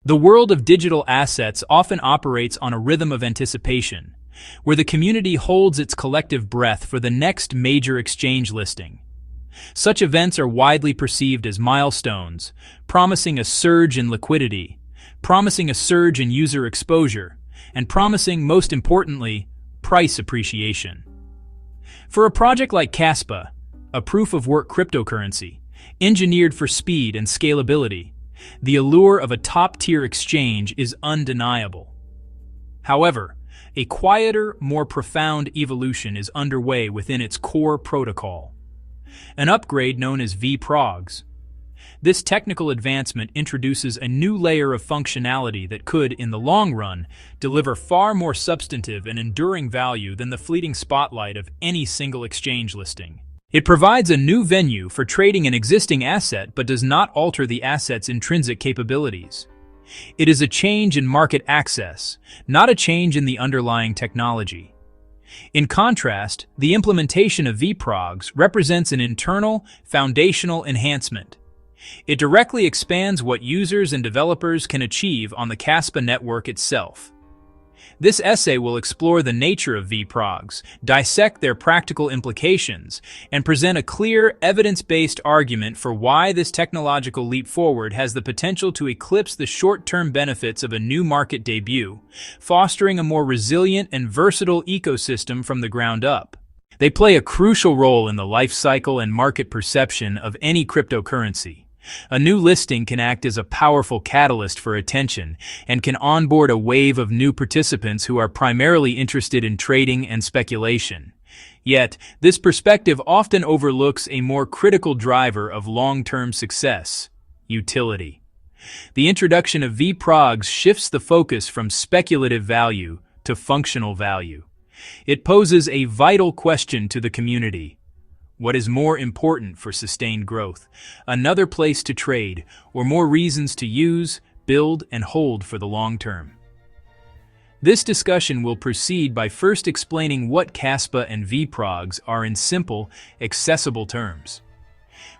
The world of digital assets often operates on a rhythm of anticipation, where the community holds its collective breath for the next major exchange listing. Such events are widely perceived as milestones, promising a surge in liquidity, promising a surge in user exposure, and promising, most importantly, price appreciation. For a project like Kaspa, a proof-of-work cryptocurrency, engineered for speed and scalability, the allure of a top-tier exchange is undeniable. However, a quieter, more profound evolution is underway within its core protocol. An upgrade known as vProgs. This technical advancement introduces a new layer of functionality that could, in the long run, deliver far more substantive and enduring value than the fleeting spotlight of any single exchange listing. It provides a new venue for trading an existing asset but does not alter the asset's intrinsic capabilities. It is a change in market access, not a change in the underlying technology. In contrast, the implementation of vProgs represents an internal, foundational enhancement. It directly expands what users and developers can achieve on the Kaspa network itself. This essay will explore the nature of vProgs, dissect their practical implications, and present a clear, evidence-based argument for why this technological leap forward has the potential to eclipse the short-term benefits of a new market debut, fostering a more resilient and versatile ecosystem from the ground up. They play a crucial role in the life cycle and market perception of any cryptocurrency. A new listing can act as a powerful catalyst for attention and can onboard a wave of new participants who are primarily interested in trading and speculation. Yet, this perspective often overlooks a more critical driver of long-term success: utility. The introduction of vProgs shifts the focus from speculative value to functional value. It poses a vital question to the community. What is more important for sustained growth? Another place to trade, or more reasons to use, build, and hold for the long term? This discussion will proceed by first explaining what Kaspa and vProgs are in simple, accessible terms.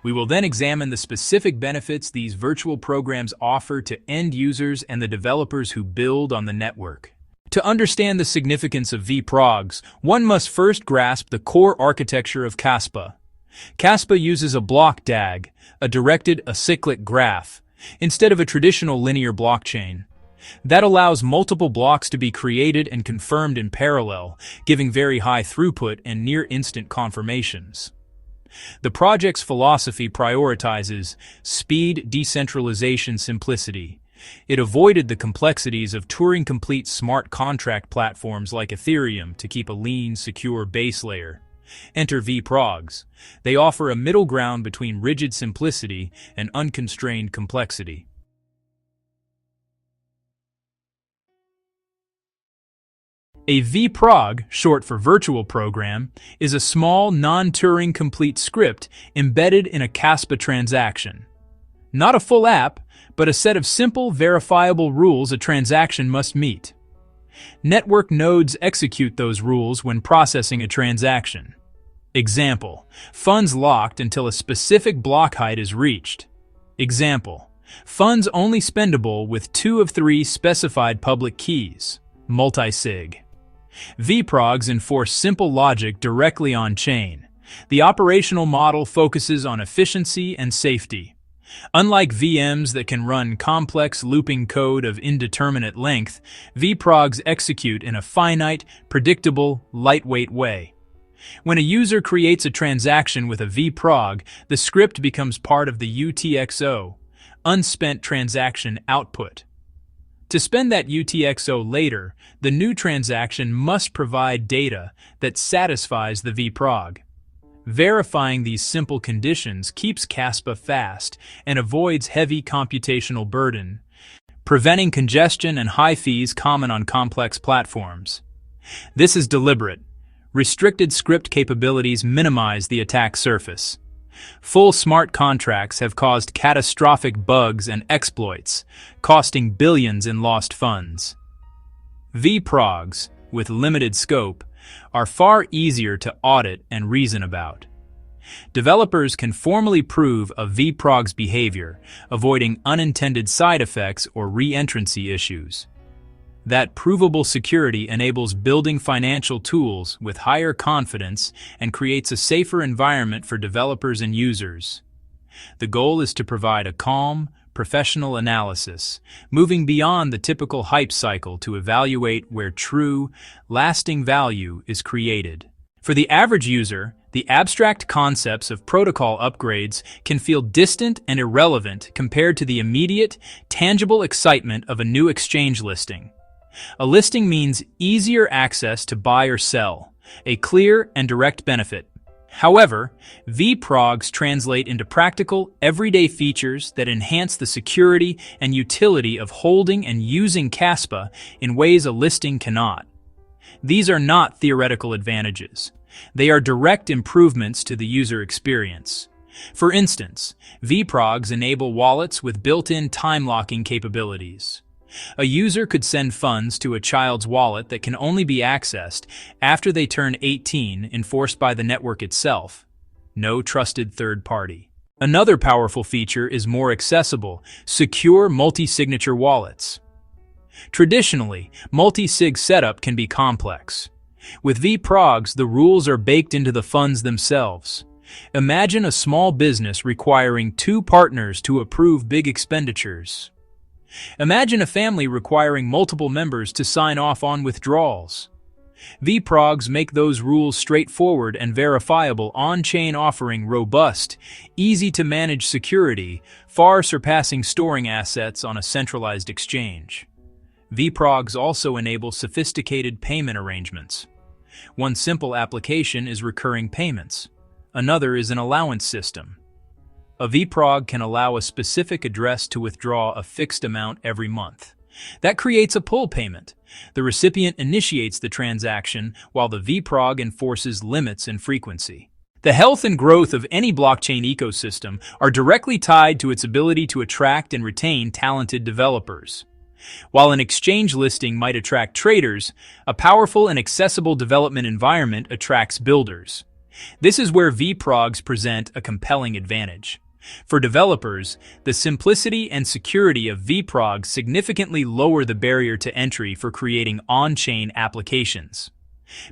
We will then examine the specific benefits these virtual programs offer to end users and the developers who build on the network. To understand the significance of vProgs, one must first grasp the core architecture of Kaspa. Kaspa uses a block DAG, a directed acyclic graph, instead of a traditional linear blockchain. That allows multiple blocks to be created and confirmed in parallel, giving very high throughput and near-instant confirmations. The project's philosophy prioritizes speed, decentralization, simplicity. It avoided the complexities of Turing-complete smart contract platforms like Ethereum to keep a lean, secure base layer. Enter vProgs. They offer a middle ground between rigid simplicity and unconstrained complexity. A vProg, short for virtual program, is a small, non-Turing-complete script embedded in a Kaspa transaction. Not a full app, but a set of simple, verifiable rules a transaction must meet. Network nodes execute those rules when processing a transaction. Example: funds locked until a specific block height is reached. Example: funds only spendable with 2 of 3 specified public keys. Multisig. vProgs enforce simple logic directly on-chain. The operational model focuses on efficiency and safety. Unlike VMs that can run complex looping code of indeterminate length, vProgs execute in a finite, predictable, lightweight way. When a user creates a transaction with a vProg, the script becomes part of the UTXO, unspent transaction output. To spend that UTXO later, the new transaction must provide data that satisfies the vProg. Verifying these simple conditions keeps Kaspa fast and avoids heavy computational burden, preventing congestion and high fees common on complex platforms. This is deliberate. Restricted script capabilities minimize the attack surface. Full smart contracts have caused catastrophic bugs and exploits, costing billions in lost funds. vProgs, with limited scope, are far easier to audit and reason about. Developers can formally prove a vProgs behavior, avoiding unintended side effects or re-entrancy issues. That provable security enables building financial tools with higher confidence and creates a safer environment for developers and users. The goal is to provide a calm, professional analysis, moving beyond the typical hype cycle to evaluate where true, lasting value is created. For the average user, the abstract concepts of protocol upgrades can feel distant and irrelevant compared to the immediate, tangible excitement of a new exchange listing. A listing means easier access to buy or sell, a clear and direct benefit. However, vProgs translate into practical, everyday features that enhance the security and utility of holding and using Kaspa in ways a listing cannot. These are not theoretical advantages. They are direct improvements to the user experience. For instance, vProgs enable wallets with built-in time-locking capabilities. A user could send funds to a child's wallet that can only be accessed after they turn 18, enforced by the network itself. No trusted third party. Another powerful feature is more accessible, secure multi-signature wallets. Traditionally, multi-sig setup can be complex. With vProgs, the rules are baked into the funds themselves. Imagine a small business requiring 2 partners to approve big expenditures. Imagine a family requiring multiple members to sign off on withdrawals. vProgs make those rules straightforward and verifiable on-chain, offering robust, easy-to-manage security, far surpassing storing assets on a centralized exchange. vProgs also enable sophisticated payment arrangements. One simple application is recurring payments. Another is an allowance system. A vProg can allow a specific address to withdraw a fixed amount every month. That creates a pull payment. The recipient initiates the transaction, while the vProg enforces limits and frequency. The health and growth of any blockchain ecosystem are directly tied to its ability to attract and retain talented developers. While an exchange listing might attract traders, a powerful and accessible development environment attracts builders. This is where vProgs present a compelling advantage. For developers, the simplicity and security of vProgs significantly lower the barrier to entry for creating on-chain applications.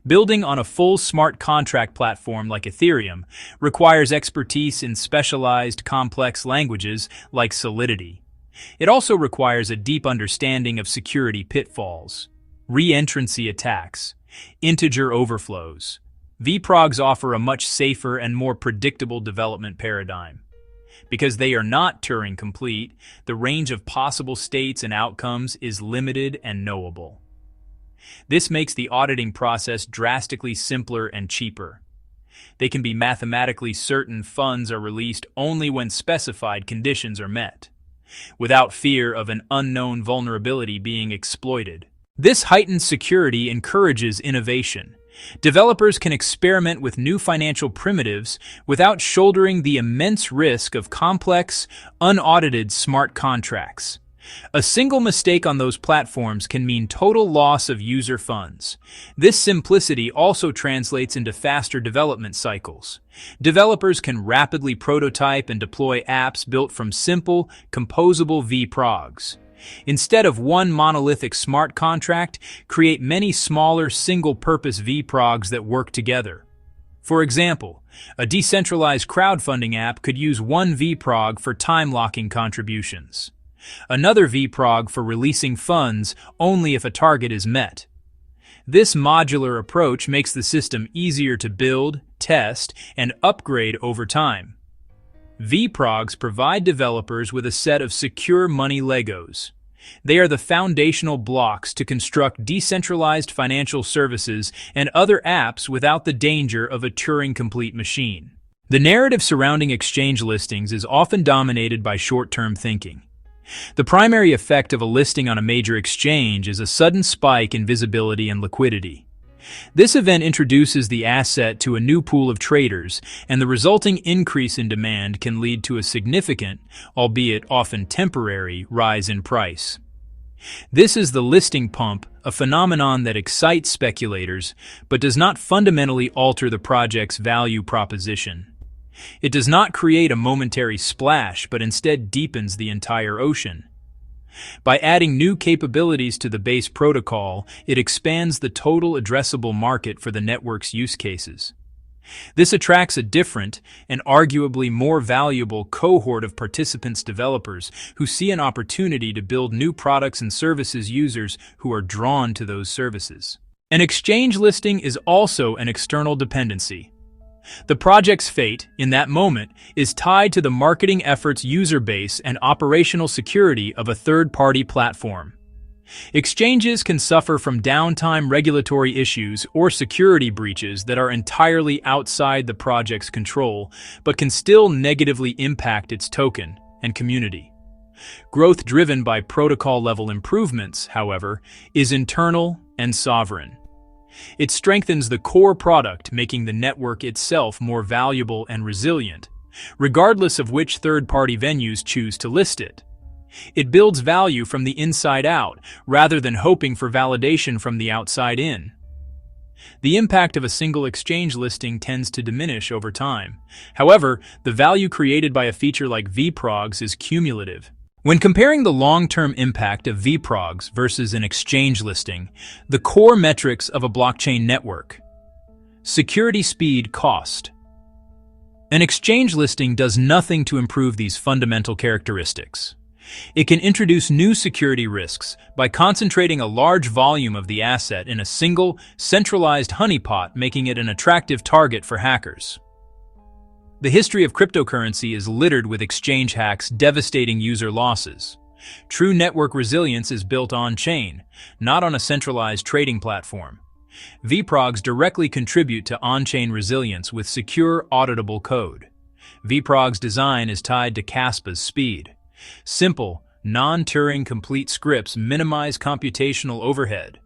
Building on a full smart contract platform like Ethereum requires expertise in specialized, complex languages like Solidity. It also requires a deep understanding of security pitfalls, re-entrancy attacks, integer overflows. vProgs offer a much safer and more predictable development paradigm. Because they are not Turing complete, the range of possible states and outcomes is limited and knowable. This makes the auditing process drastically simpler and cheaper. They can be mathematically certain funds are released only when specified conditions are met, without fear of an unknown vulnerability being exploited. This heightened security encourages innovation. Developers can experiment with new financial primitives without shouldering the immense risk of complex, unaudited smart contracts. A single mistake on those platforms can mean total loss of user funds. This simplicity also translates into faster development cycles. Developers can rapidly prototype and deploy apps built from simple, composable vProgs. Instead of one monolithic smart contract, create many smaller single-purpose vProgs that work together. For example, a decentralized crowdfunding app could use one vProg for time-locking contributions. Another vProg for releasing funds only if a target is met. This modular approach makes the system easier to build, test, and upgrade over time. vProgs provide developers with a set of secure money Legos. They are the foundational blocks to construct decentralized financial services and other apps without the danger of a Turing-complete machine. The narrative surrounding exchange listings is often dominated by short-term thinking. The primary effect of a listing on a major exchange is a sudden spike in visibility and liquidity. This event introduces the asset to a new pool of traders, and the resulting increase in demand can lead to a significant, albeit often temporary, rise in price. This is the listing pump, a phenomenon that excites speculators, but does not fundamentally alter the project's value proposition. It does not create a momentary splash, but instead deepens the entire ocean. By adding new capabilities to the base protocol, it expands the total addressable market for the network's use cases. This attracts a different and arguably more valuable cohort of participants developers who see an opportunity to build new products and services users who are drawn to those services. An exchange listing is also an external dependency. The project's fate, in that moment, is tied to the marketing efforts, user base, and operational security of a third-party platform. Exchanges can suffer from downtime, regulatory issues, or security breaches that are entirely outside the project's control, but can still negatively impact its token and community. Growth driven by protocol-level improvements, however, is internal and sovereign. It strengthens the core product, making the network itself more valuable and resilient, regardless of which third-party venues choose to list it. It builds value from the inside out, rather than hoping for validation from the outside in. The impact of a single exchange listing tends to diminish over time. However, the value created by a feature like vProgs is cumulative. When comparing the long-term impact of vProgs versus an exchange listing, the core metrics of a blockchain network: security, speed, cost. An exchange listing does nothing to improve these fundamental characteristics. It can introduce new security risks by concentrating a large volume of the asset in a single, centralized honeypot, making it an attractive target for hackers. The history of cryptocurrency is littered with exchange hacks devastating user losses. True network resilience is built on-chain, not on a centralized trading platform. vProgs directly contribute to on-chain resilience with secure, auditable code. vProgs' design is tied to Kaspa's speed. Simple, non-Turing complete scripts minimize computational overhead.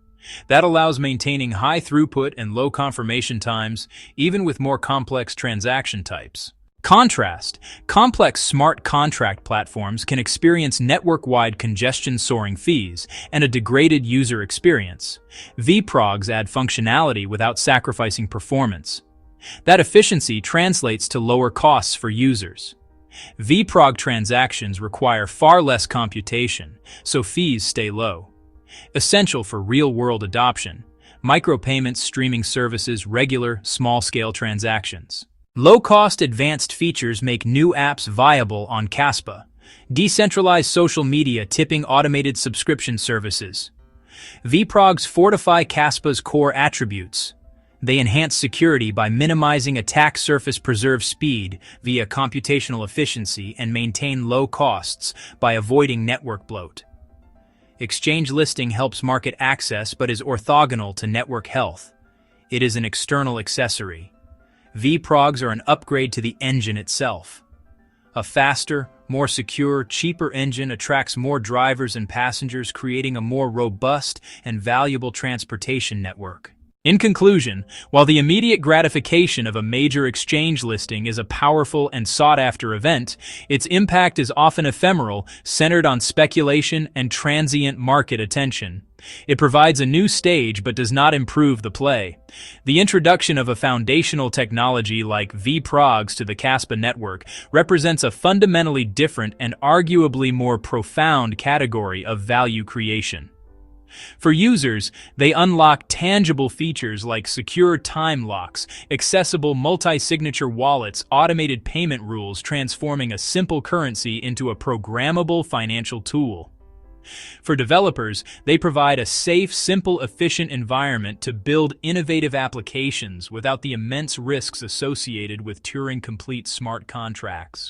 That allows maintaining high throughput and low confirmation times, even with more complex transaction types. Contrast, complex smart contract platforms can experience network-wide congestion, soaring fees, and a degraded user experience. vProgs add functionality without sacrificing performance. That efficiency translates to lower costs for users. vProg transactions require far less computation, so fees stay low. Essential for real-world adoption: micropayments, streaming services, regular, small-scale transactions. Low-cost advanced features make new apps viable on Kaspa. Decentralized social media, tipping, automated subscription services. vProgs fortify Kaspa's core attributes. They enhance security by minimizing attack surface, preserve speed via computational efficiency, and maintain low costs by avoiding network bloat. Exchange listing helps market access but is orthogonal to network health. It is an external accessory. vProgs are an upgrade to the engine itself. A faster, more secure, cheaper engine attracts more drivers and passengers, creating a more robust and valuable transportation network. In conclusion, while the immediate gratification of a major exchange listing is a powerful and sought-after event, its impact is often ephemeral, centered on speculation and transient market attention. It provides a new stage but does not improve the play. The introduction of a foundational technology like vProgs to the Kaspa network represents a fundamentally different and arguably more profound category of value creation. For users, they unlock tangible features like secure time locks, accessible multi-signature wallets, automated payment rules, transforming a simple currency into a programmable financial tool. For developers, they provide a safe, simple, efficient environment to build innovative applications without the immense risks associated with Turing-complete smart contracts.